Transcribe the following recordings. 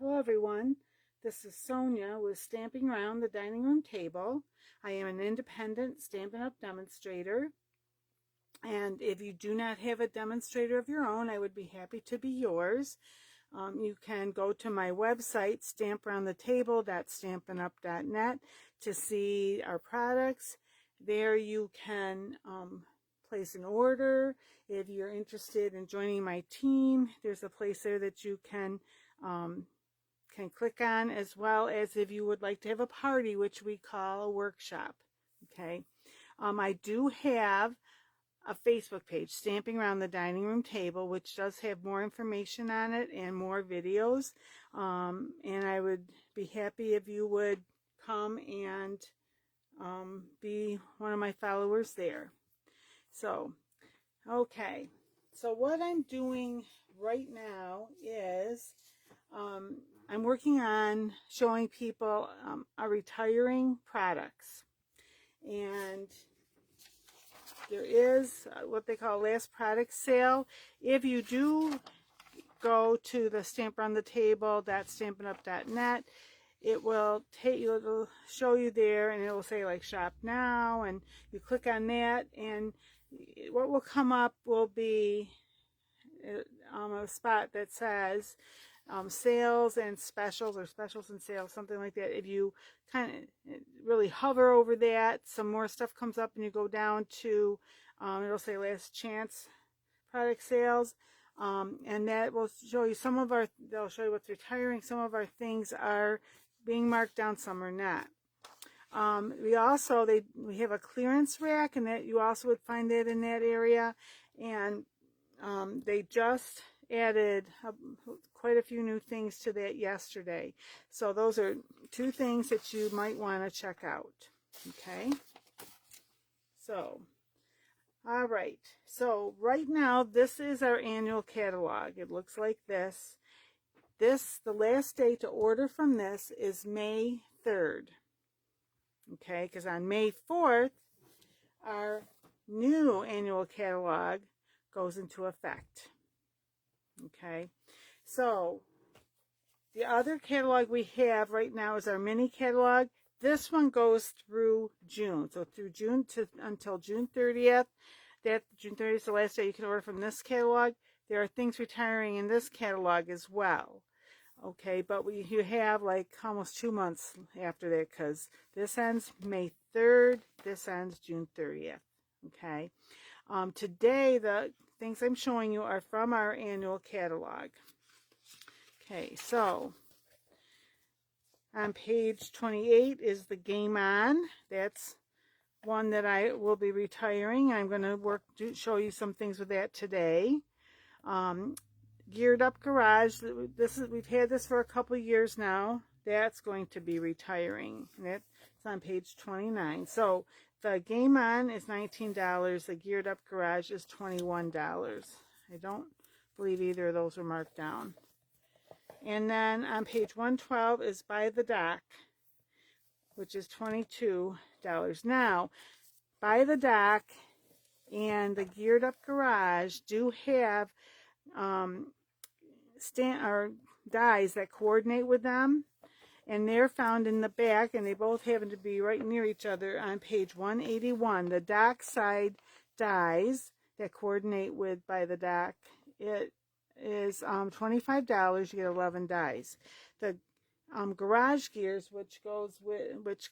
Hello everyone, this is Sonia with Stamping Around the Dining Room Table. I am an independent Stampin' Up! Demonstrator, and if you do not have a demonstrator of your own, I would be happy to be yours. You can go to my website, stamparoundthetable.stampinup.net, to see our products. There you can place an order. If you're interested in joining my team, there's a place there that you can click on, as well as if you would like to have a party, which we call a workshop. Okay. I do have a Facebook page, Stamping Around the Dining Room Table, which does have more information on it and more videos. And I would be happy if you would come and be one of my followers there. So, okay. So what I'm doing right now is I'm working on showing people our retiring products. And there is what they call last product sale. If you do go to the stamparoundthetable.stampinup.net, it will show you there, and it will say like shop now, and you click on that, and what will come up will be a spot that says sales and specials, or specials and sales, something like that. If you kind of really hover over that, some more stuff comes up, and you go down to it'll say last chance product sales, and that will show you they'll show you what's retiring. Some of our things are being marked down, some are not. We have a clearance rack, and that you also would find that in that area, and they just added quite a few new things to that yesterday. So those are two things that you might want to check out. Okay. So, all right. So right now, this is our annual catalog. It looks like this. The last day to order from this is May 3rd. Okay, because on May 4th, our new annual catalog goes into effect. Okay, so the other catalog we have right now is our mini catalog. This one goes through June, so through June until June 30th. June 30th is the last day you can order from this catalog. There are things retiring in this catalog as well. Okay, but you have like almost 2 months after that, because this ends May 3rd, this ends June 30th. Okay, today the things I'm showing you are from our annual catalog. Okay, so on page 28 is the Game On. That's one that I will be retiring. I'm going to show you some things with that today. Geared Up Garage. We've had this for a couple years now. That's going to be retiring. That's on page 29. So the Game On is $19. The Geared Up Garage is $21. I don't believe either of those were marked down. And then on page 112 is By the Dock, which is $22. Now, By the Dock and the Geared Up Garage do have dies that coordinate with them, and they're found in the back, and they both happen to be right near each other on page 181. The dock side dies that coordinate with By the Dock, it is $25. You get 11 dies. The Garage Gears, which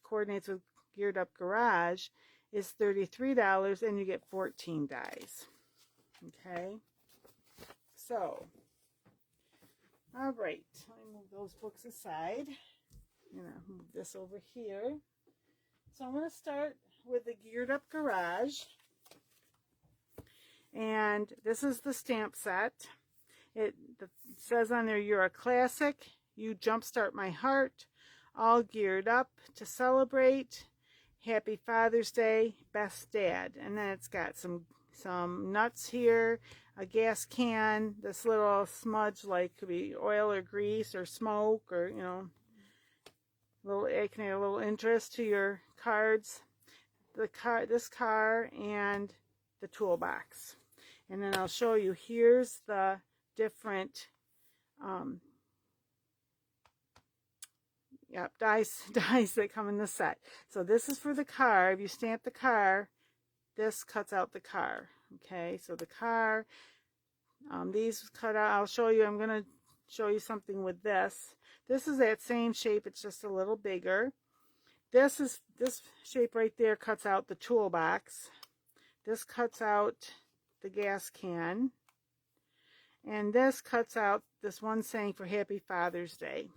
coordinates with Geared Up Garage, is $33, and you get 14 dies. Okay, so all right, let me move those books aside. I'm going to move this over here. So I'm going to start with the Geared Up Garage. And this is the stamp set. It says on there, you're a classic, you jumpstart my heart, all geared up to celebrate, happy Father's Day, best dad. And then it's got some nuts here, a gas can, this little smudge, like could be oil or grease or smoke, or it can add a little interest to your cards. This car, and the toolbox. And then I'll show you, here's the different Yep, dies that come in the set. So this is for the car. If you stamp the car, this cuts out the car. Okay, so the car, these cut out. I'll show you. I'm going to show you something with this. This is that same shape. It's just a little bigger. This shape right there cuts out the toolbox. This cuts out the gas can. And this cuts out this one saying for Happy Father's Day.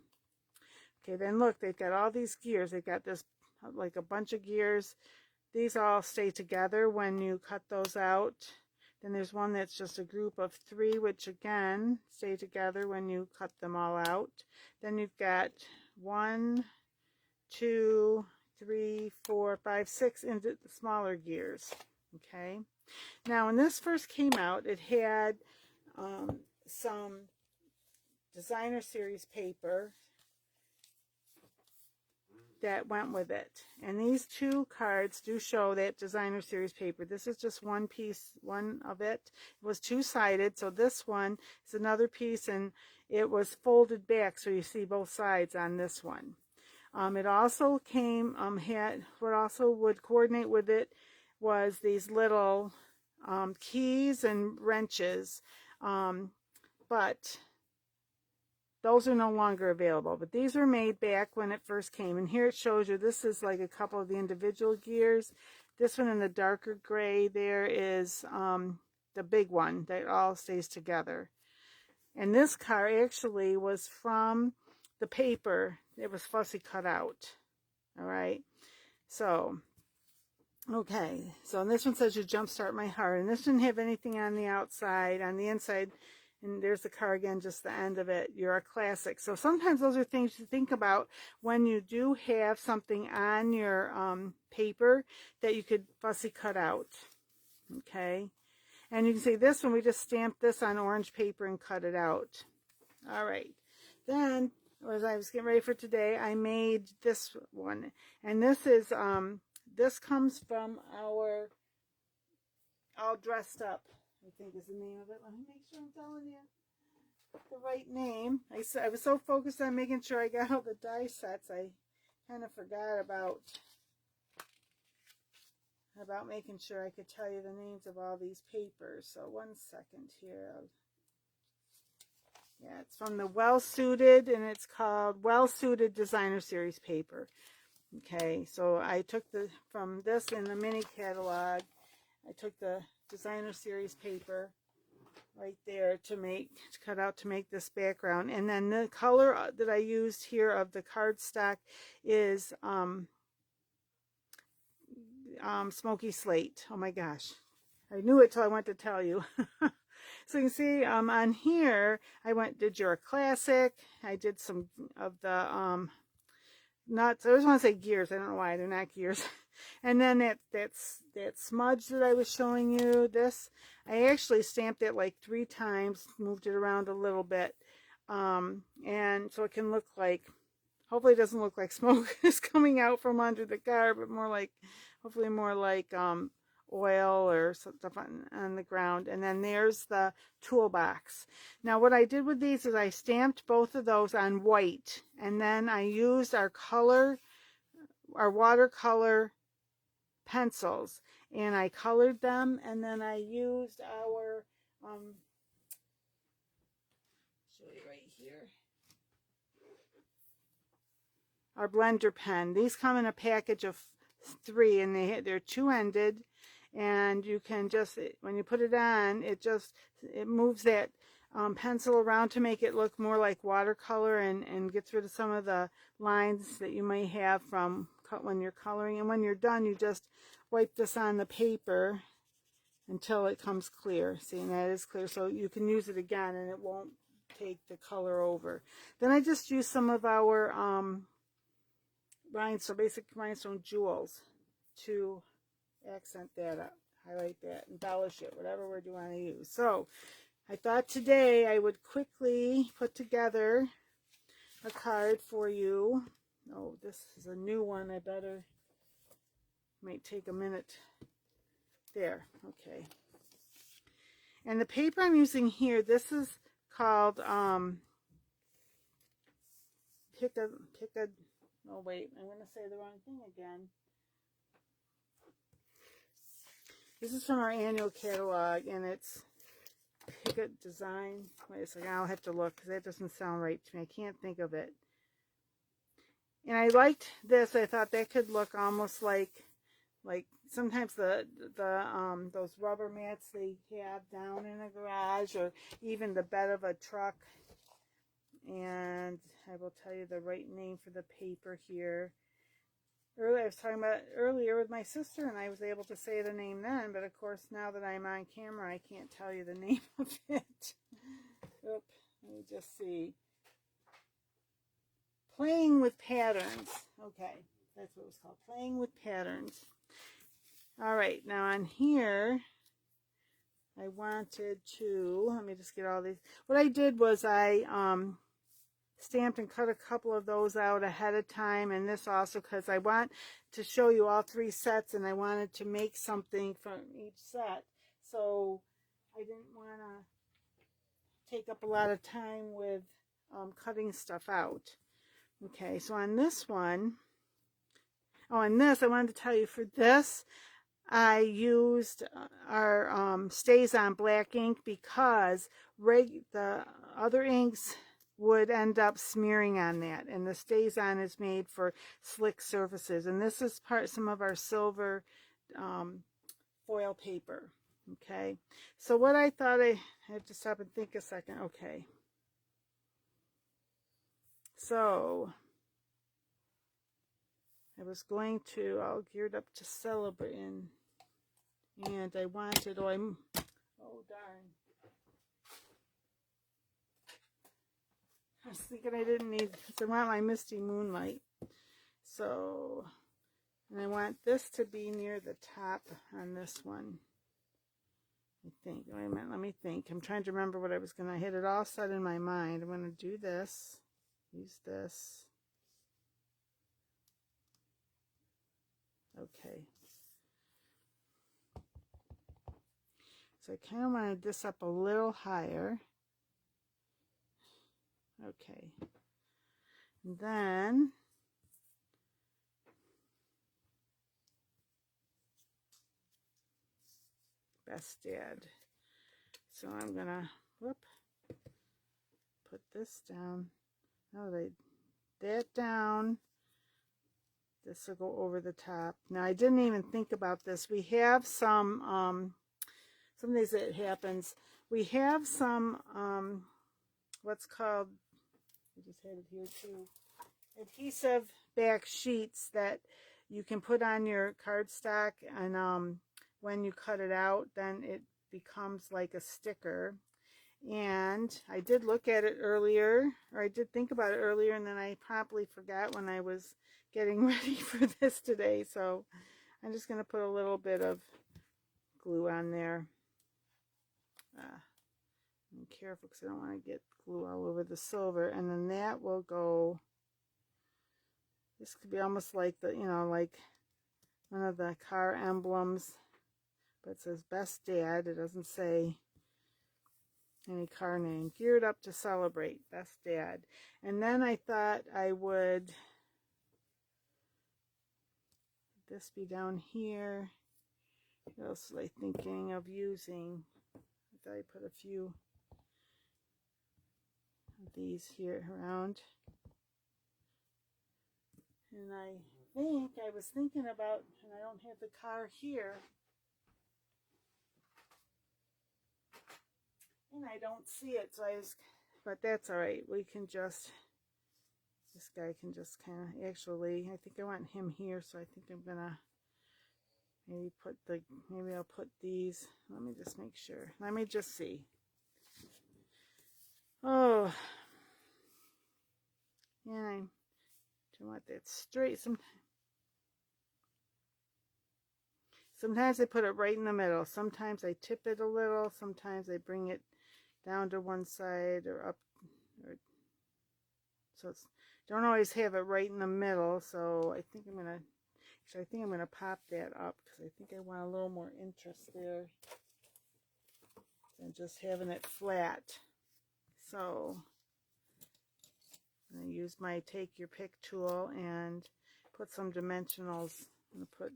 Okay, then look, they've got all these gears. They've got this, like a bunch of gears. These all stay together when you cut those out. Then there's one that's just a group of 3, which again, stay together when you cut them all out. Then you've got 1, 2, 3, 4, 5, 6 into the smaller gears. Okay. Now, when this first came out, it had some designer series paper that went with it, and these 2 cards do show that designer series paper. This is just one piece, one of it. It was 2-sided, so this one is another piece, and it was folded back so you see both sides on this one. It also came had what also would coordinate with it was these little keys and wrenches, but those are no longer available. But these were made back when it first came. And here it shows you, this is like a couple of the individual gears. This one in the darker gray there is the big one that all stays together. And this car actually was from the paper. It was fussy cut out. All right. So, okay. So this one says, you jumpstart my heart. And this didn't have anything on the outside. On the inside, and there's the car again, just the end of it. You're a classic. So sometimes those are things to think about when you do have something on your paper that you could fussy cut out. Okay. And you can see this one, we just stamped this on orange paper and cut it out. All right. Then, as I was getting ready for today, I made this one. And this is, this comes from our All Dressed Up, I think is the name of it. Let me make sure I'm telling you the right name. I was so focused on making sure I got all the die sets, I kind of forgot about making sure I could tell you the names of all these papers. So 1 second here. Yeah, it's from the Well Suited, and it's called Well Suited Designer Series paper. Okay, so I took from this in the mini catalog, I took the Designer Series paper right there to cut out to make this background. And then the color that I used here of the cardstock is Smoky Slate. Oh my gosh, I knew it till I went to tell you. So you can see on here I did You're a Classic. I did some of the nuts. I always want to say gears. I don't know why they're not gears. And then that smudge that I was showing you, this I actually stamped it like 3 times, moved it around a little bit, and so it can look like, hopefully it doesn't look like smoke is coming out from under the car, but more like, hopefully more like oil or stuff on the ground. And then there's the toolbox. Now what I did with these is I stamped both of those on white, and then I used our watercolor pencils, and I colored them, and then I used our show you right here, our blender pen. These come in a package of 3, and they're 2-ended, and you can just, when you put it on, it moves that pencil around to make it look more like watercolor, and gets rid of some of the lines that you may have from when you're coloring. And when you're done, you just wipe this on the paper until it comes clear. See, and that is clear, so you can use it again and it won't take the color over. Then I just use some of our basic rhinestone jewels to accent that up, highlight that, embellish it, whatever word you want to use. So I thought today I would quickly put together a card for you. Oh, this is a new one. Might take a minute. There, okay. And the paper I'm using here, this is called Pick a Oh wait, I'm going to say the wrong thing again. This is from our annual catalog, and it's Picket Design. Wait a second, I'll have to look because that doesn't sound right to me. I can't think of it. And I liked this. I thought that could look almost like sometimes those rubber mats they have down in a garage, or even the bed of a truck. And I will tell you the right name for the paper here. Earlier, I was talking about earlier with my sister, and I was able to say the name then, but of course now that I'm on camera, I can't tell you the name of it. Oop, let me just see. Playing with Patterns. Okay, that's what it was called. Playing with Patterns. All right, now on here, I wanted to, let me just get all these. What I did was I stamped and cut a couple of those out ahead of time, and this also because I want to show you all 3 sets, and I wanted to make something from each set, so I didn't want to take up a lot of time with cutting stuff out. Okay, so on this one, on this, I wanted to tell you for this, I used our StazOn black ink because the other inks would end up smearing on that, and the StazOn is made for slick surfaces, and this is some of our silver foil paper. Okay, so what I thought, I have to stop and think a second. Okay, so I was going to, all geared up to celebrate, and I wanted, oh darn, I was thinking I didn't need, because I want my Misty Moonlight. So, and I want this to be near the top on this one. I think, wait a minute, let me think. I'm trying to remember what I was going to, hit it all set in my mind. I'm going to do this, use this. Okay. So I kind of wanted this up a little higher. Okay. And then Best Dad. So I'm gonna put this down. Oh, that down. This will go over the top. Now I didn't even think about this. We have some days it happens. We have some what's called, I just had it here too, adhesive back sheets that you can put on your cardstock, and when you cut it out, then it becomes like a sticker. And I did look at it earlier, or I did think about it earlier, and then I promptly forgot when I was getting ready for this today. So I'm just going to put a little bit of glue on there. I'm careful because I don't want to get glue all over the silver. And then that will go, this could be almost like the, like one of the car emblems, but it says Best Dad. It doesn't say any car name. Geared up to celebrate, Best Dad. And then I thought I would, this be down here. What else was I thinking of using? I thought I put a few of these here around. And I think I was thinking about, and I don't have the car here, and I don't see it, so but that's all right. We can just, this guy can just kind of, actually, I think I want him here, so I think I'm gonna maybe I'll put these, let me just make sure. Let me just see. Oh, and I don't want that straight. Sometimes I put it right in the middle. Sometimes I tip it a little. Sometimes I bring it down to one side or up. So don't always have it right in the middle. So I think I'm gonna pop that up because I think I want a little more interest there than just having it flat. So I'm going to use my take your pick tool and put some dimensionals. I'm going to put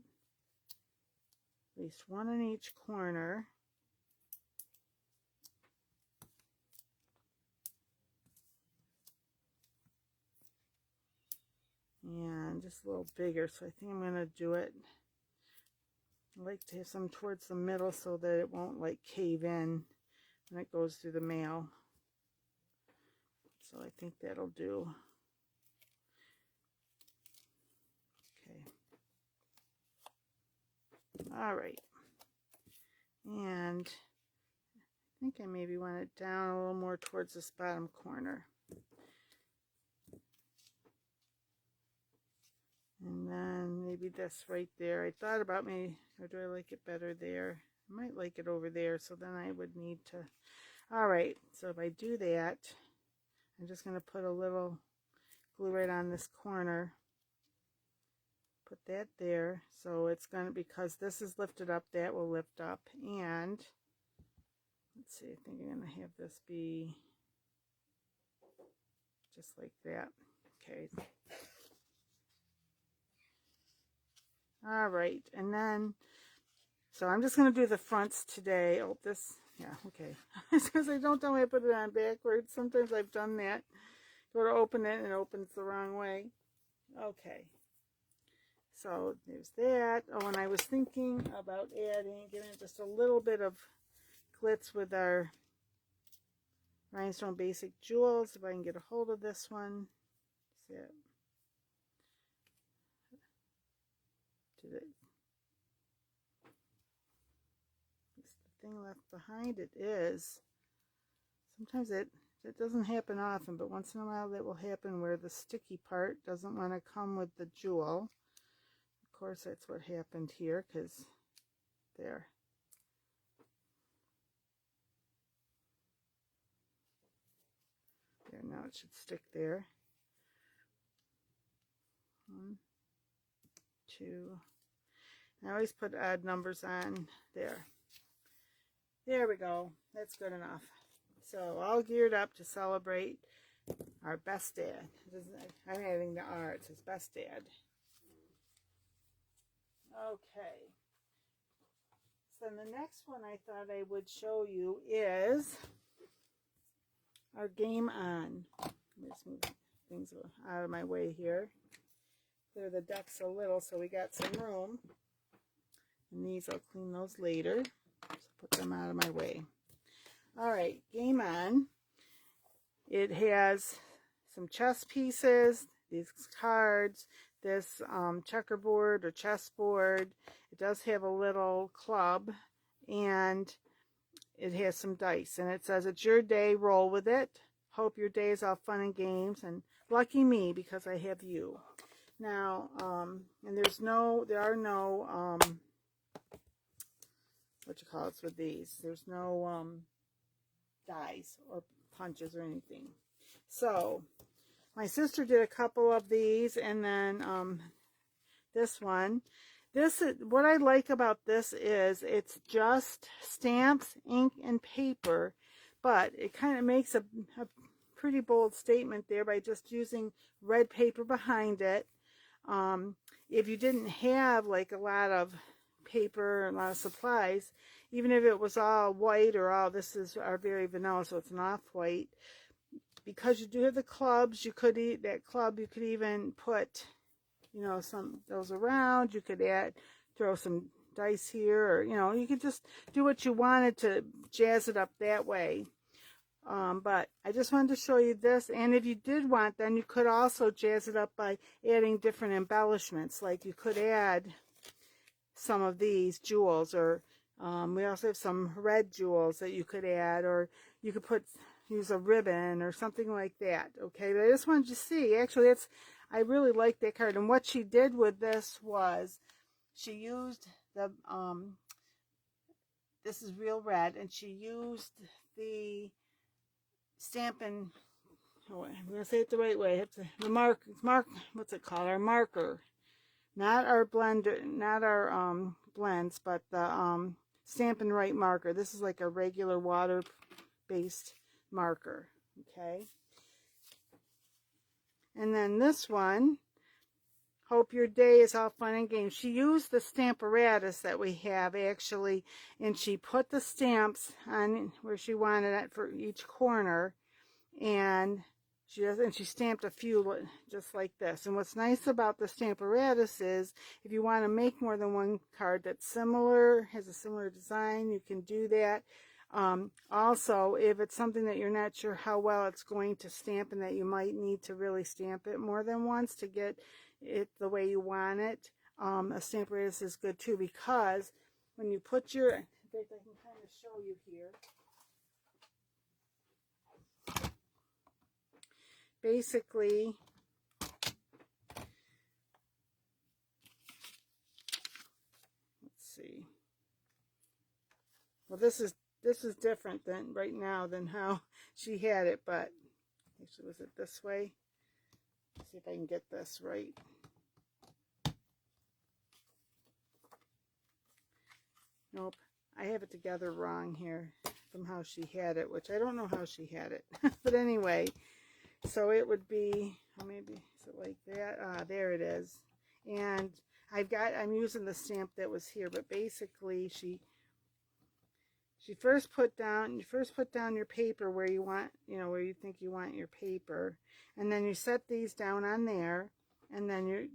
at least one in each corner. And just a little bigger, so I think I'm going to do it. I like to have some towards the middle so that it won't like cave in when it goes through the mail. So I think that'll do. Okay. All right. And I think I maybe want it down a little more towards this bottom corner. And then maybe this right there. I thought about maybe, or do I like it better there? I might like it over there, so then I would need to. All right, so if I do that, I'm just going to put a little glue right on this corner. Put that there. So it's going to, because this is lifted up, that will lift up. And let's see, I think I'm going to have this be just like that. Okay. All right, and then, so I'm just going to do the fronts today. Oh, this, yeah, okay. Because I don't know why I put it on backwards. Sometimes I've done that. Go to open it and it opens the wrong way. Okay. So there's that. Oh, and I was thinking about giving just a little bit of glitz with our Rhinestone Basic Jewels. If I can get a hold of this one. See it. The thing left behind it is, sometimes it doesn't happen often, but once in a while that will happen where the sticky part doesn't want to come with the jewel. Of course, that's what happened here, because there. There, now it should stick there. 1, 2. I always put odd numbers on there. There we go. That's good enough. So all geared up to celebrate our best dad. I'm adding the R. It says best dad. Okay. So the next one I thought I would show you is our Game On. Let's move things out of my way here. Clear the decks a little so we got some room. And these, I'll clean those later. So put them out of my way. All right, Game On. It has some chess pieces, these cards, this checkerboard or chessboard. It does have a little club, and it has some dice. And it says, it's your day, roll with it. Hope your day is all fun and games. And lucky me, because I have you. Now, and there are no, what you call it with these. There's no dies or punches or anything. So, my sister did a couple of these, and then this one. This is what I like about this is it's just stamps, ink, and paper, but it kind of makes a pretty bold statement there by just using red paper behind it. If you didn't have like a lot of paper and a lot of supplies, even if it was all white or all, this is our very vanilla, so it's an off-white, because you do have the clubs, you could you could even put, you know, some those around. You could throw some dice here, or, you know, you could just do what you wanted to jazz it up that way. But I just wanted to show you this, and if you did want, then you could also jazz it up by adding different embellishments. Like you could add some of these jewels, or we also have some red jewels that you could add, or you could use a ribbon or something like that. Okay, but I just wanted you to see, actually I really like that card. And what she did with this was she used the this is real red, and she used the Stampin', oh, I'm going to say it the right way. It's what's it called? Our marker. Not our blender, not our blends, but the Stampin' Right marker. This is like a regular water-based marker. Okay. And then this one, hope your day is all fun and games. She used the Stamparatus that we have actually, and she put the stamps on where she wanted it for each corner, and she stamped a few just like this. And what's nice about the Stamparatus is if you want to make more than one card that's similar, has a similar design, you can do that. Also, if it's something that you're not sure how well it's going to stamp and that you might need to really stamp it more than once to get it the way you want it, a Stamparatus is good too, because when you put your, in fact I can kind of show you here. Basically, let's see. Well, this is different than right now than how she had it, but actually, was it this way? Let's see if I can get this right. Nope, I have it together wrong here from how she had it, which I don't know how she had it. But anyway, so it would be, maybe, is it like that? There it is. And I'm using the stamp that was here, but basically you first put down your paper where you want, where you think you want your paper, and then you set these down on there, and then you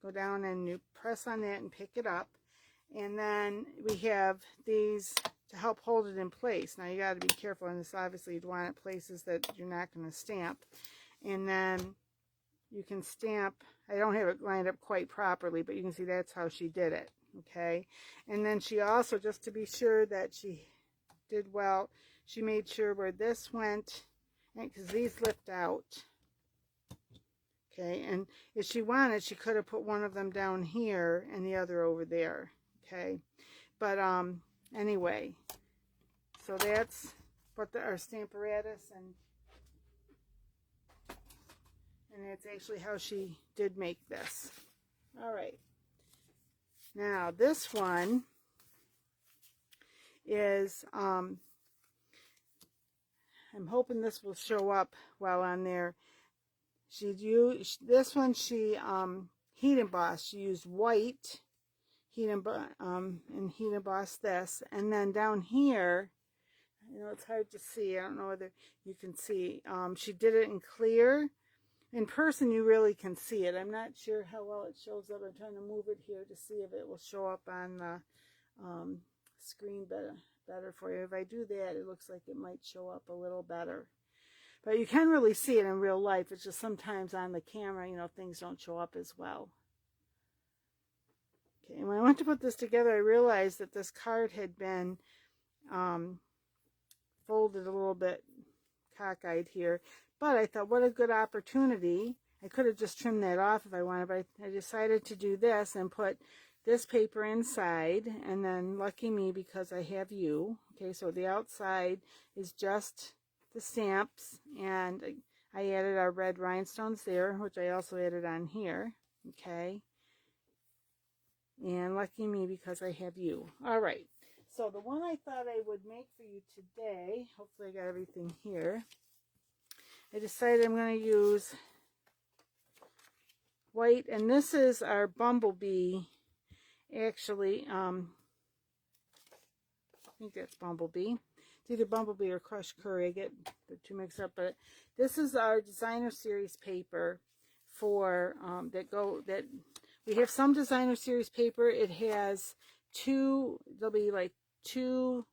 go down and you press on that and pick it up, and then we have these to help hold it in place. Now you got to be careful on this. Obviously you'd want it places that you're not going to stamp, and then you can stamp. I don't have it lined up quite properly, but you can see that's how she did it. Okay, and then she also, just to be sure that she did well, she made sure where this went, because these lift out. Okay, and if she wanted, she could have put one of them down here and the other over there. Okay, but anyway, so that's what our Stamparatus, and that's actually how she did make this. All right, now this one is I'm hoping this will show up well on there. She'd use this one. She heat embossed. She used white and heat embossed this, and then down here, it's hard to see. I don't know whether you can see. She did it in clear. In person, you really can see it. I'm not sure how well it shows up. I'm trying to move it here to see if it will show up on the screen better for you. If I do that, it looks like it might show up a little better. But you can really see it in real life. It's just sometimes on the camera, things don't show up as well. Okay, and when I went to put this together, I realized that this card had been folded a little bit cockeyed here. But I thought, what a good opportunity. I could have just trimmed that off if I wanted, but I decided to do this and put this paper inside, and then lucky me because I have you. Okay, so the outside is just the stamps, and I added our red rhinestones there, which I also added on here. Okay, and lucky me because I have you. All right, so the one I thought I would make for you today, hopefully I got everything here. I decided I'm going to use white, and this is our Bumblebee. Actually, I think that's Bumblebee. It's either Bumblebee or Crushed Curry. I get the two mixed up, but this is our designer series paper for that we have some designer series paper. It has there'll be like two-sided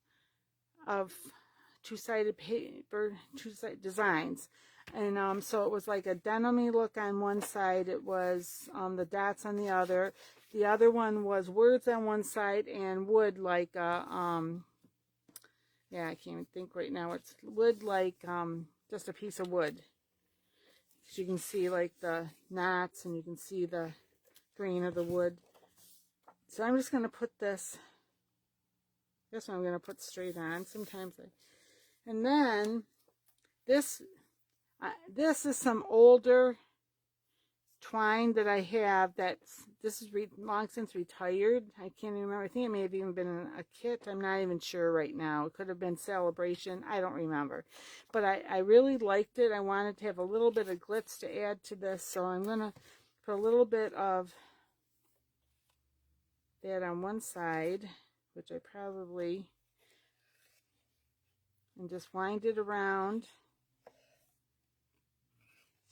paper, two-sided designs. And so it was like a denim-y look on one side. It was the dots on the other. The other one was words on one side and wood like I can't even think right now. It's wood like just a piece of wood. So you can see like the knots, and you can see the grain of the wood. So I'm just going to put this one I'm going to put straight on. And then this is some older twine that I have this is long since retired. I can't even remember. I think it may have even been a kit. I'm not even sure right now. It could have been Celebration. I don't remember. But I really liked it. I wanted to have a little bit of glitz to add to this, so I'm going to put a little bit of that on one side, which I probably, and just wind it around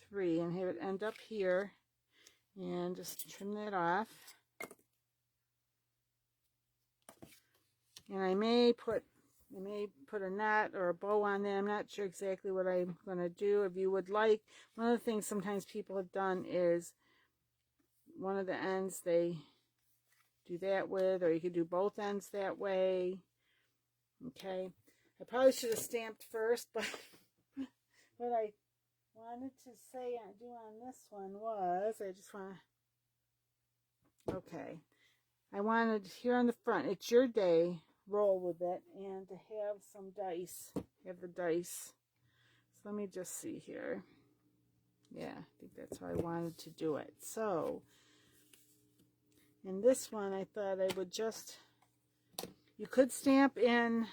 3 and have it end up here, and just trim that off. And I may put a knot or a bow on there. I'm not sure exactly what I'm going to do. If you would like, one of the things sometimes people have done is one of the ends they do that with, or you could do both ends that way. Okay, I probably should have stamped first, but what I wanted to say do on this one was, I just want to, okay, I wanted here on the front, it's your day, roll with it, and to have some dice, have the dice. So let me just see here. Yeah, I think that's how I wanted to do it. So in this one, I thought I would just, you could stamp in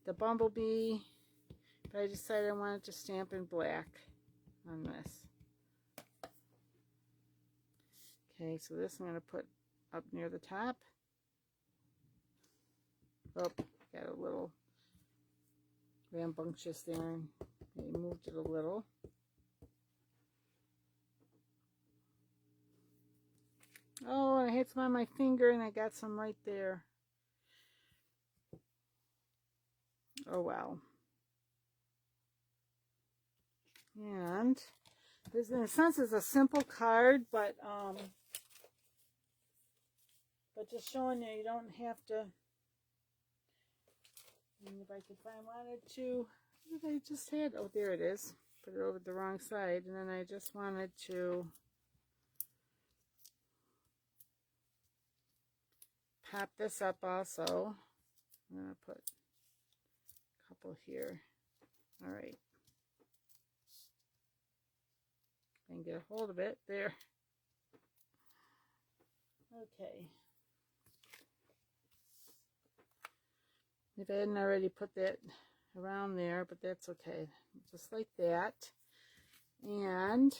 the bumblebee, but I decided I wanted to stamp in black on this. Okay, so this I'm going to put up near the top. Oh, got a little rambunctious there, and I moved it a little. Oh, I had some on my finger, and I got some right there. Oh, well. And this, in a sense, is a simple card, but just showing you don't have to. And if I wanted to, I just had, oh, there it is. Put it over the wrong side, and then I just wanted to pop this up also. I'm going to put a couple here. All right. And get a hold of it there. Okay. If I hadn't already put that around there, but that's okay. Just like that. And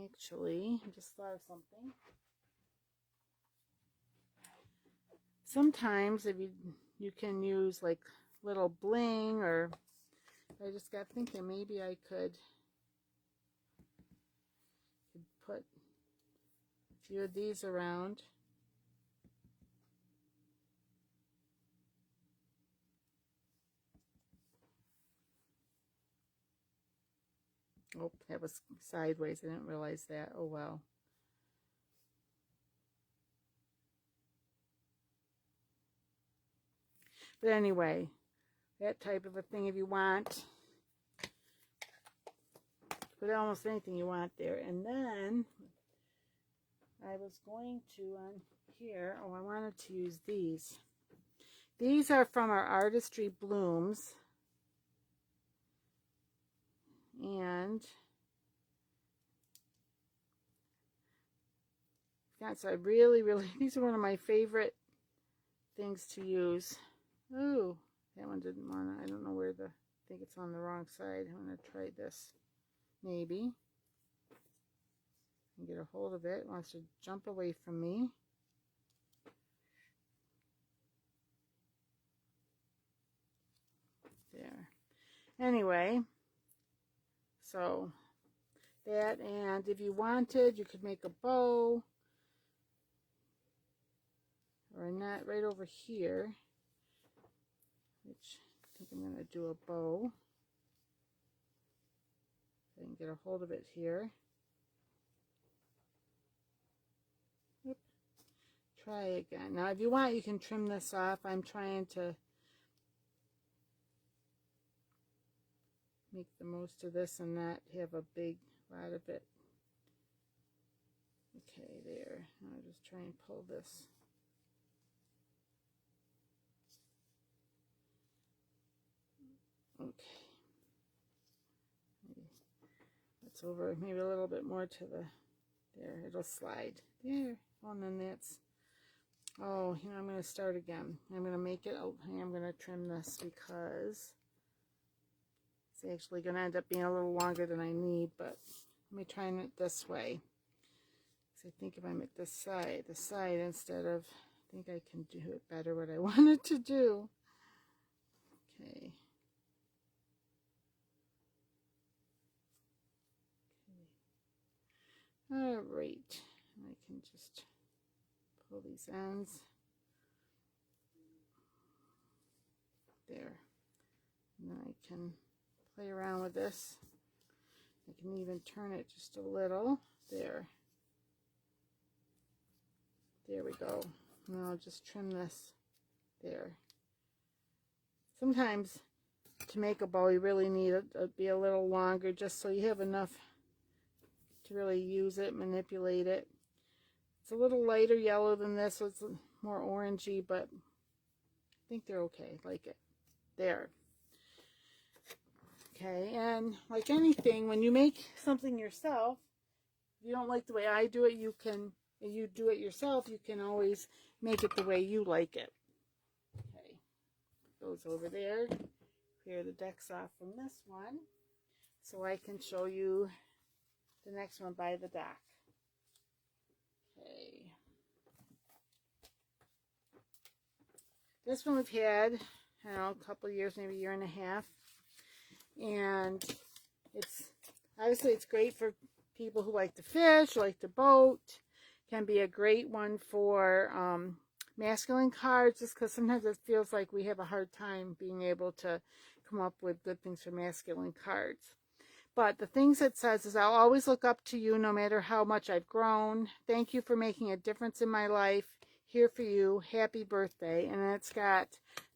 actually, I just thought of something. Sometimes if you can use like little bling, or I just got thinking maybe I could put a few of these around. Oh, that was sideways. I didn't realize that. Oh, well. But anyway, that type of a thing, if you want, put almost anything you want there. And then I was going to, on here, oh, I wanted to use these. These are from our Artistry Blooms. And so I really, these are one of my favorite things to use. Ooh, that one didn't want to, I don't know where I think it's on the wrong side. I'm going to try this, maybe. And get a hold of it. It wants to jump away from me. There. Anyway, so that, and if you wanted, you could make a bow or a knot right over here, which I think I'm going to do a bow. I can get a hold of it here. Yep. Try again. Now, if you want, you can trim this off. I'm trying to make the most of this and not have a big lot of it. Okay, there. I'll just try and pull this. Okay. goes over maybe a little bit more to the, there, it'll slide. There. Oh, and then that's, oh, you know, I'm going to start again. I'm going to make it, oh, I'm going to trim this because it's actually going to end up being a little longer than I need, but let me try it this way. So I think if I make this side, the side instead of, I think I can do it better what I wanted to do. Okay. All right, I can just pull these ends there, and then I can play around with this. I can even turn it just a little there. There we go. And I'll just trim this there. Sometimes to make a bow you really need it to be a little longer just so you have enough to really use it, manipulate it. It's a little lighter yellow than this, so it's more orangey, but I think they're okay. Like it. There. Okay, and like anything, when you make something yourself, if you don't like the way I do it, you can, if you do it yourself, you can always make it the way you like it. Okay, goes over there. Clear the decks off from this one so I can show you the next one by the dock. Okay. This one we've had, I don't know, a couple of years, maybe a year and a half. And it's, obviously it's great for people who like to fish, like to boat. Can be a great one for masculine cards, just because sometimes it feels like we have a hard time being able to come up with good things for masculine cards. But the things it says is, I'll always look up to you no matter how much I've grown. Thank you for making a difference in my life. Here for you. Happy birthday. And then it's got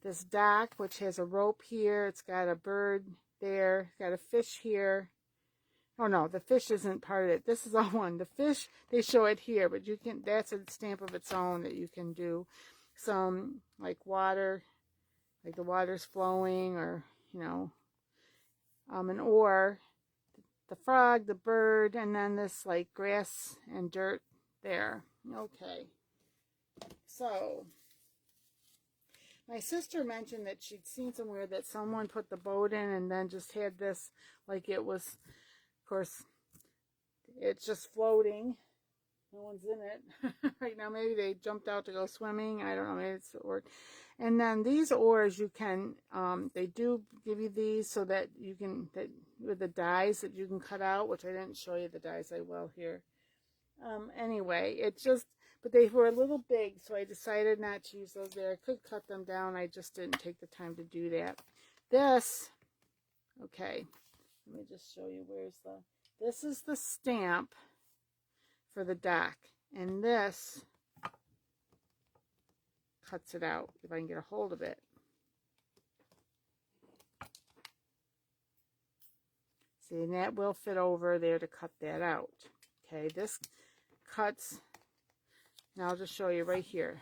this dock, which has a rope here. It's got a bird there. It's got a fish here. Oh no, the fish isn't part of it. This is all one. The fish, they show it here, but you can, that's a stamp of its own that you can do. Some like water, like the water's flowing, or, you know, an oar. The frog, the bird, and then this like grass and dirt there. Okay. So, my sister mentioned that she'd seen somewhere that someone put the boat in and then just had this, like it was, of course, it's just floating. No one's in it right now. Maybe they jumped out to go swimming. I don't know. Maybe it's the oar. And then these oars, you can, they do give you these so that you can, that with the dies that you can cut out, which I didn't show you the dies. I will here. Anyway, it's just, but they were a little big, so I decided not to use those there. I could cut them down. I just didn't take the time to do that. This, okay, let me just show you where's the, this is the stamp for the dock, and this cuts it out if I can get a hold of it. See, and that will fit over there to cut that out. Okay, this cuts, and I'll just show you right here.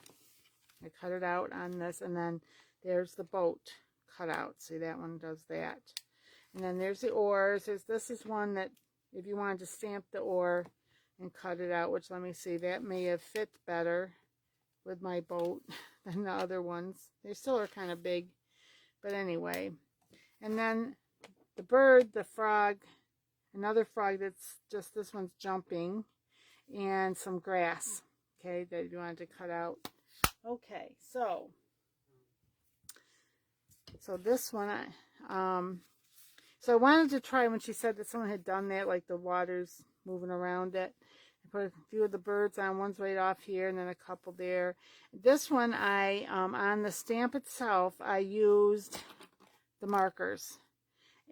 I cut it out on this, and then there's the boat cut out. See, that one does that. And then there's the oars. This is one that if you wanted to stamp the oar and cut it out, which let me see, that may have fit better with my boat than the other ones. They still are kind of big, but anyway. And then the bird, the frog, another frog that's just, this one's jumping, and some grass, okay, that you wanted to cut out. Okay, so this one, so I wanted to try, when she said that someone had done that, like the water's moving around it. I put a few of the birds on, one's right off here, and then a couple there. This one, I, on the stamp itself, I used the markers.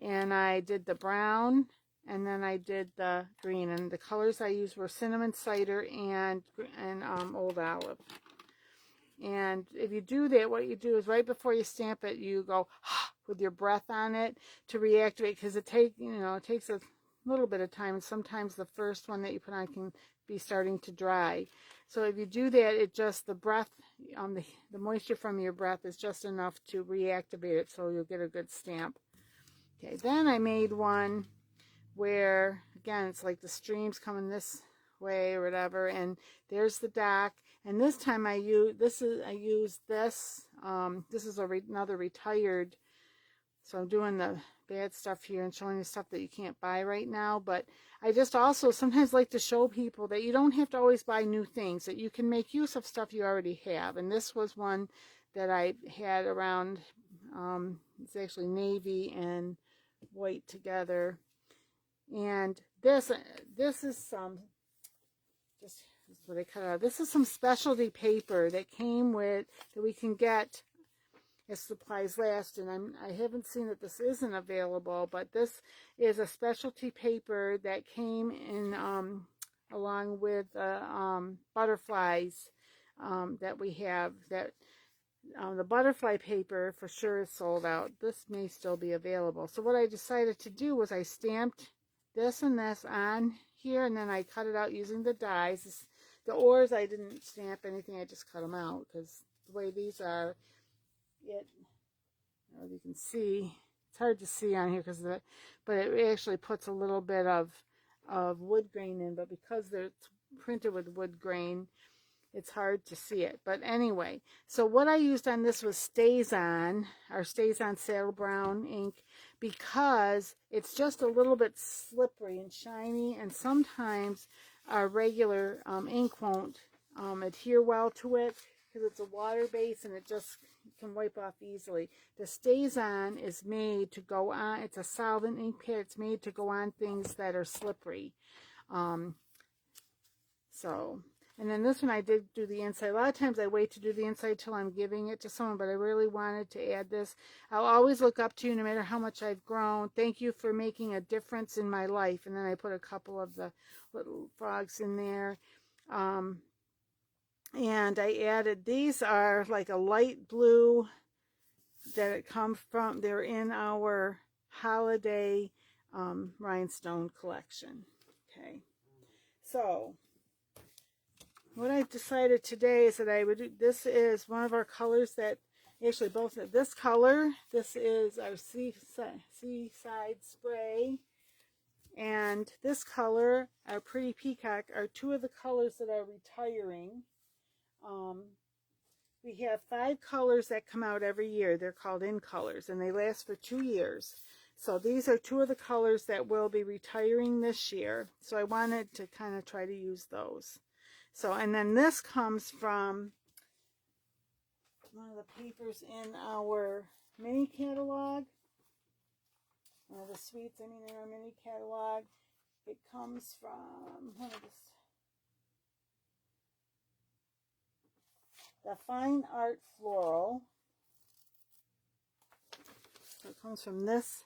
And I did the brown, and then I did the green. And the colors I used were cinnamon, cider, and old olive. And if you do that, what you do is right before you stamp it, you go with your breath on it to reactivate, because it takes a little bit of time. Sometimes the first one that you put on can be starting to dry. So if you do that, it just, the breath, the moisture from your breath is just enough to reactivate it, so you'll get a good stamp. Okay, then I made one where again, it's like the stream's coming this way or whatever, and there's the dock. And this time I used this. This is another retired. So I'm doing the bad stuff here and showing you stuff that you can't buy right now. But I just also sometimes like to show people that you don't have to always buy new things, that you can make use of stuff you already have. And this was one that I had around, it's actually navy and white together. And this is some, this is what I cut out. This is some specialty paper that came with, that we can get as supplies last, and I haven't seen that this isn't available, but this is a specialty paper that came in along with butterflies that we have. That the butterfly paper for sure is sold out. This may still be available. So what I decided to do was I stamped this and this on here, and then I cut it out using the dies. The oars, I didn't stamp anything, I just cut them out, because the way these are, as you can see, it's hard to see on here but it actually puts a little bit of wood grain in, but because they're printed with wood grain, it's hard to see it. But anyway, so what I used on this was StazOn, our StazOn Saddle Brown ink, because it's just a little bit slippery and shiny, and sometimes our regular ink won't adhere well to it, because it's a water base and it just can wipe off easily. The StazOn is made to go on, it's a solvent ink pad, it's made to go on things that are slippery. And then this one I did do the inside. A lot of times I wait to do the inside till I'm giving it to someone, but I really wanted to add this. I'll always look up to you no matter how much I've grown. Thank you for making a difference in my life. And then I put a couple of the little frogs in there. And I added, these are like a light blue that it comes from, they're in our holiday rhinestone collection. Okay, so what I decided today is that I would do, this is one of our colors that, actually both of this color, this is our Seaside Spray, and this color, our Pretty Peacock, are two of the colors that are retiring. We have 5 colors that come out every year. They're called in colors, and they last for 2 years. So these are 2 of the colors that will be retiring this year. So I wanted to kind of try to use those. So, and then this comes from one of the papers in our mini catalog. One of the suites, in our mini catalog. It comes from one of the Fine Art Floral. So it comes from this.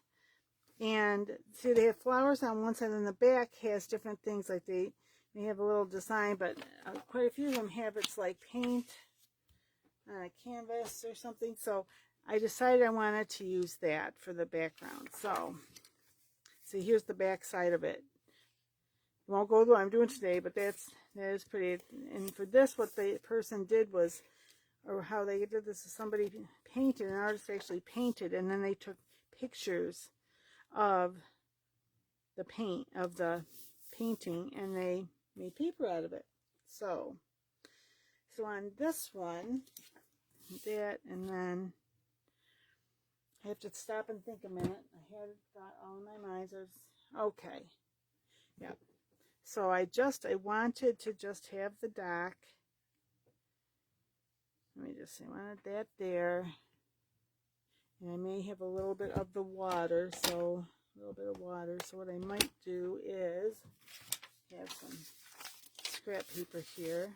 And see, they have flowers on one side, and the back has different things, like they have a little design, but quite a few of them have, it's like paint on a canvas or something. So I decided I wanted to use that for the background. So see, here's the back side of it. It won't go to what I'm doing today, but that is pretty. And for this, what the person did was, or how they did this, is somebody painted, an artist actually painted, and then they took pictures of the painting, and they made paper out of it. So on this one, that, and then I have to stop and think a minute. I had it all in my mind. Okay. Yep. So I wanted to just have the dock. Let me just see, I wanted that there. And I may have a little bit of the water, so a little bit of water. So what I might do is have some scrap paper here.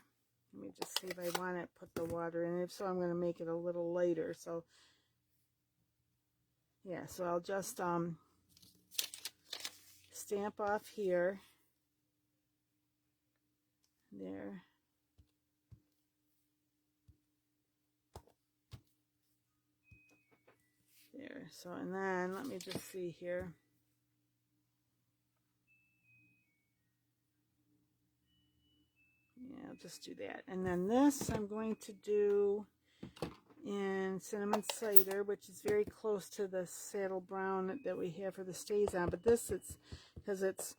Let me just see if I want to put the water in. If so, I'm going to make it a little lighter. So yeah, so I'll just stamp off here. There. There. So, and then let me just see here. Yeah, I'll just do that. And then this I'm going to do in Cinnamon Cider, which is very close to the Saddle Brown that we have for the StazOn. But this, it's because it's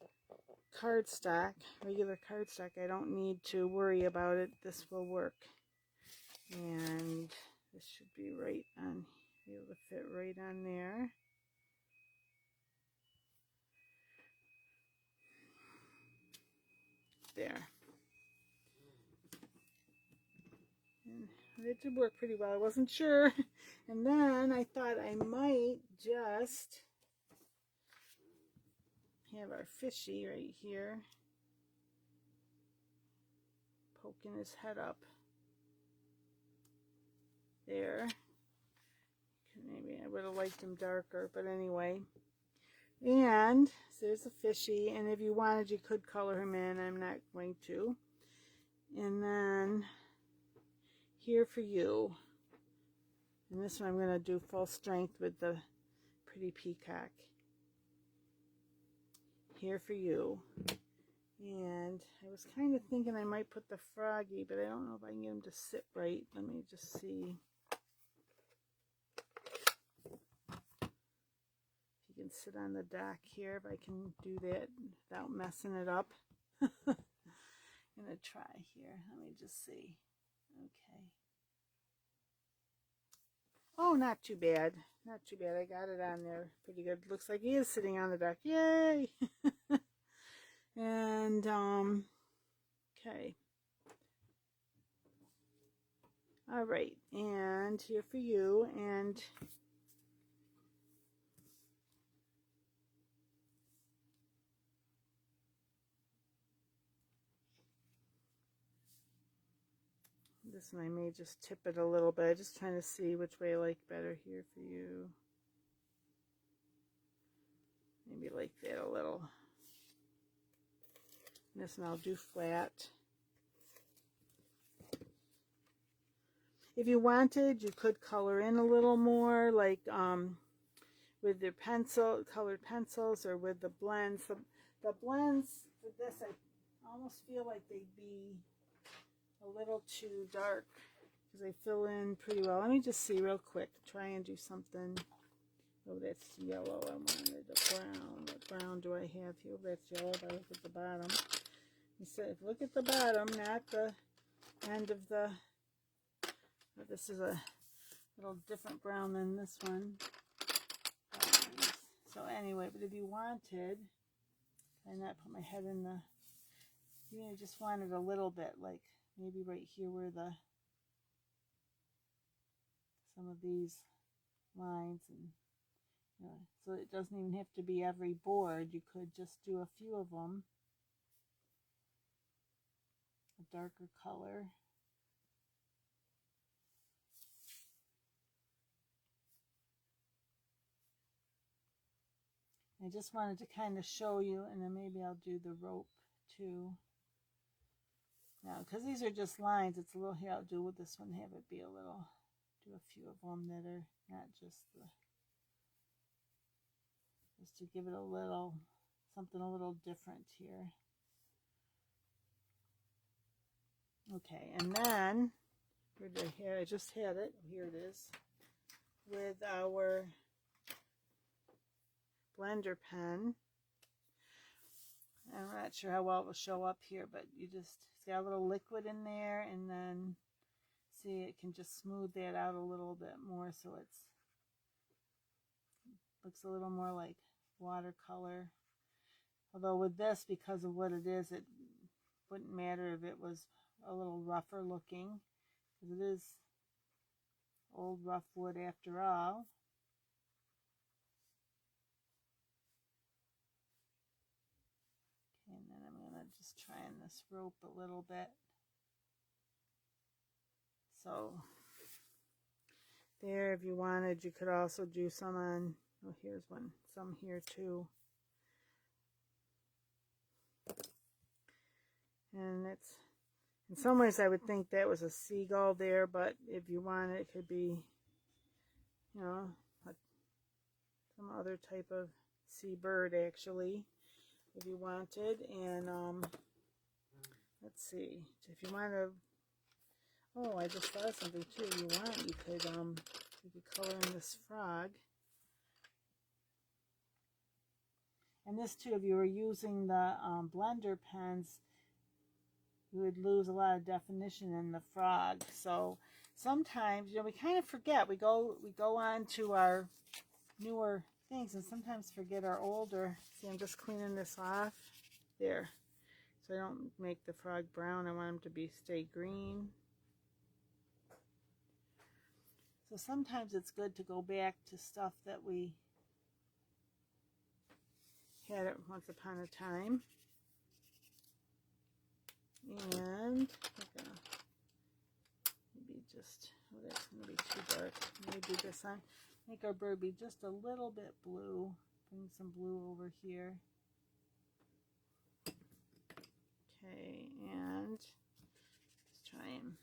cardstock, regular cardstock, I don't need to worry about it. This will work. And this should be right on, be able to fit right on there. There. And it did work pretty well. I wasn't sure. And then I thought I might just have our fishy right here poking his head up there. Maybe I would have liked him darker, but anyway. And so there's a fishy, and if you wanted you could color him in. I'm not going to. And then here for you, and this one I'm going to do full strength with the pretty peacock. Here for you. And I was kind of thinking I might put the froggy, but I don't know if I can get him to sit right. Let me just see. If he can sit on the dock here, if I can do that without messing it up. I'm going to try here. Let me just see. Okay. Oh, not too bad. Not too bad. I got it on there pretty good. Looks like he is sitting on the dock. Yay! And, okay. All right. And here for you. And this one I may just tip it a little bit. Just trying to see which way I like better here for you. Maybe like that a little. This one I'll do flat. If you wanted, you could color in a little more, like with your colored pencils, or with the blends. The blends for this, I almost feel like they'd be a little too dark because they fill in pretty well. Let me just see real quick. Try and do something. Oh, that's yellow. I wanted a brown. What brown do I have here? Oh, that's yellow. If I look at the bottom. You said, look at the bottom, not the end of the. Oh, this is a little different brown than this one. So anyway, but if you wanted, I not put my head in the. You know, just wanted a little bit, like maybe right here where the some of these lines, and you know, so it doesn't even have to be every board. You could just do a few of them. A darker color. I just wanted to kind of show you, and then maybe I'll do the rope too. Now, because these are just lines, it's a little, here I'll do with this one, have it be a little, do a few of them that are not just the, just to give it a little, something a little different here. Okay, and then, where did I have, I just had it, here it is, with our blender pen. I'm not sure how well it will show up here, but you just, it's got a little liquid in there, and then, see, it can just smooth that out a little bit more, so it's, looks a little more like watercolor. Although with this, because of what it is, it wouldn't matter if it was a little rougher looking, because it is old rough wood after all. Okay, and then I'm going to just try on this rope a little bit. So there, if you wanted, you could also do some on, oh, here's one, some here too. And it's, in some ways I would think that was a seagull there, but if you want it could be, you know, some other type of seabird actually, if you wanted. And let's see, if you want to, oh, I just thought of something too. If you want, you could color in this frog. And this too, if you were using the blender pens, you would lose a lot of definition in the frog. So sometimes, we kind of forget. We go on to our newer things and sometimes forget our older. See, I'm just cleaning this off there, so I don't make the frog brown. I want him to stay green. So sometimes it's good to go back to stuff that we had it once upon a time. And maybe just, oh, that's going to be too dark. Maybe do this on. Make our bird be just a little bit blue. Bring some blue over here. Okay, and let's try and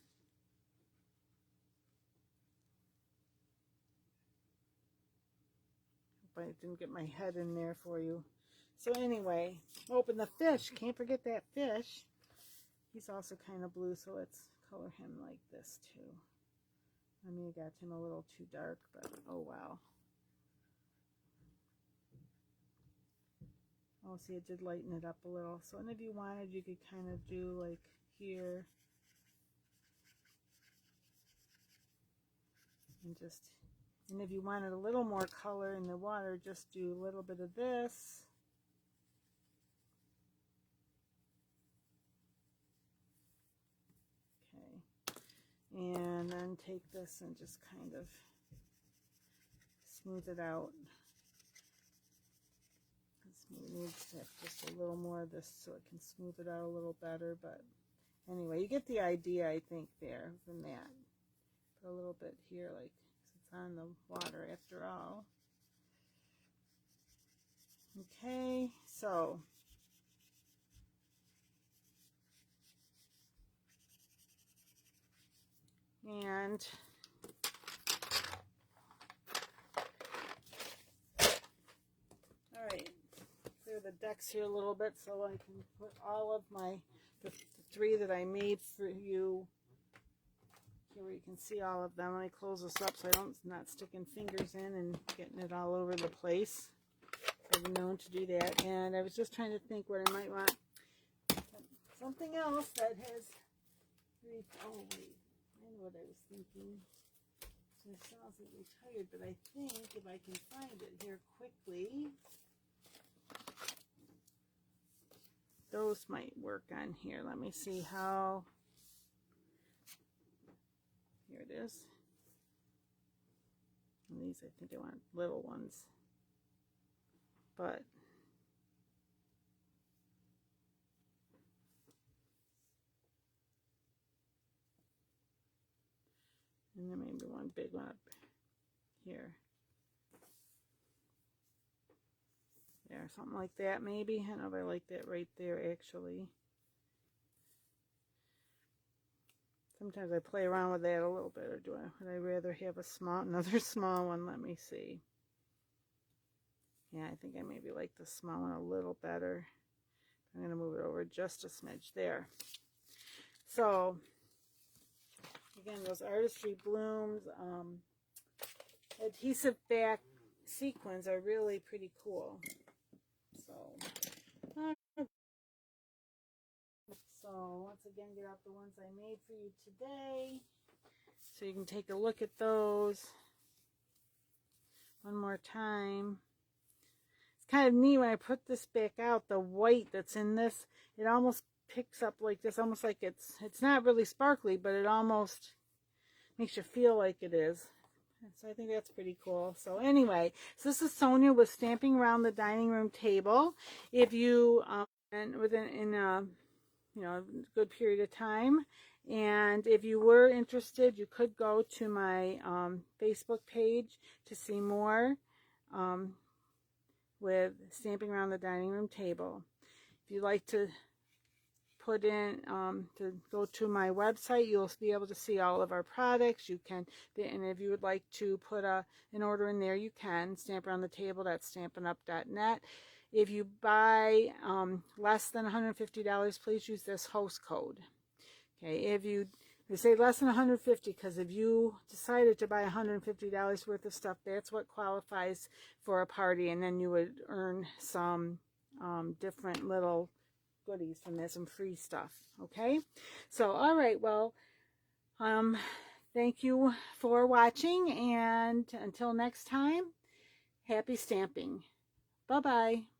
hope I didn't get my head in there for you. So anyway, open the fish. Can't forget that fish. He's also kind of blue, so let's color him like this too. I mean, I got him a little too dark, but oh wow. Oh, see, it did lighten it up a little. So, and if you wanted, you could kind of do like here. And if you wanted a little more color in the water, just do a little bit of this. Okay. And then take this and just kind of smooth it out. It needs to have just a little more of this so it can smooth it out a little better. But anyway, you get the idea, I think, there from that. Put a little bit here, like, 'cause it's on the water after all. Okay, so and all right, clear the decks here a little bit so I can put all of the 3 that I made for you here where you can see all of them. Let me close this up so I don't not sticking fingers in and getting it all over the place. I've been known to do that. And I was just trying to think what I might want. Something else that has oh wait, I know what I was thinking. So it sounds like retired, but I think if I can find it here quickly, those might work on here. Let me see how. Here it is. And these, I think I want little ones. But and then maybe one big one up here. Yeah, something like that maybe. I don't know if I like that right there actually. Sometimes I play around with that a little bit, or would I rather have another small one? Let me see. Yeah, I think I maybe like the small one a little better. I'm going to move it over just a smidge there. So, again, those Artistry Blooms adhesive back sequins are really pretty cool. So once again, get out the ones I made for you today so you can take a look at those one more time. It's kind of neat when I put this back out, the white that's in this, it almost picks up like this, almost like it's not really sparkly, but it almost makes you feel like it is. So I think that's pretty cool. So anyway, so this is Sonia with Stamping Around the Dining Room Table. If you and within a good period of time, and if you were interested, you could go to my Facebook page to see more with Stamping Around the Dining Room Table. If you'd like to put in to go to my website, you'll be able to see all of our products. You can, and if you would like to put an order in there, you can. Stamp Around the Table, that's stampinup.net. If you buy less than $150, please use this host code. Okay, if you say less than $150, because if you decided to buy $150 worth of stuff, that's what qualifies for a party, and then you would earn some different little goodies from there, some free stuff. Okay, so all right, well, thank you for watching, and until next time, happy stamping. Bye bye.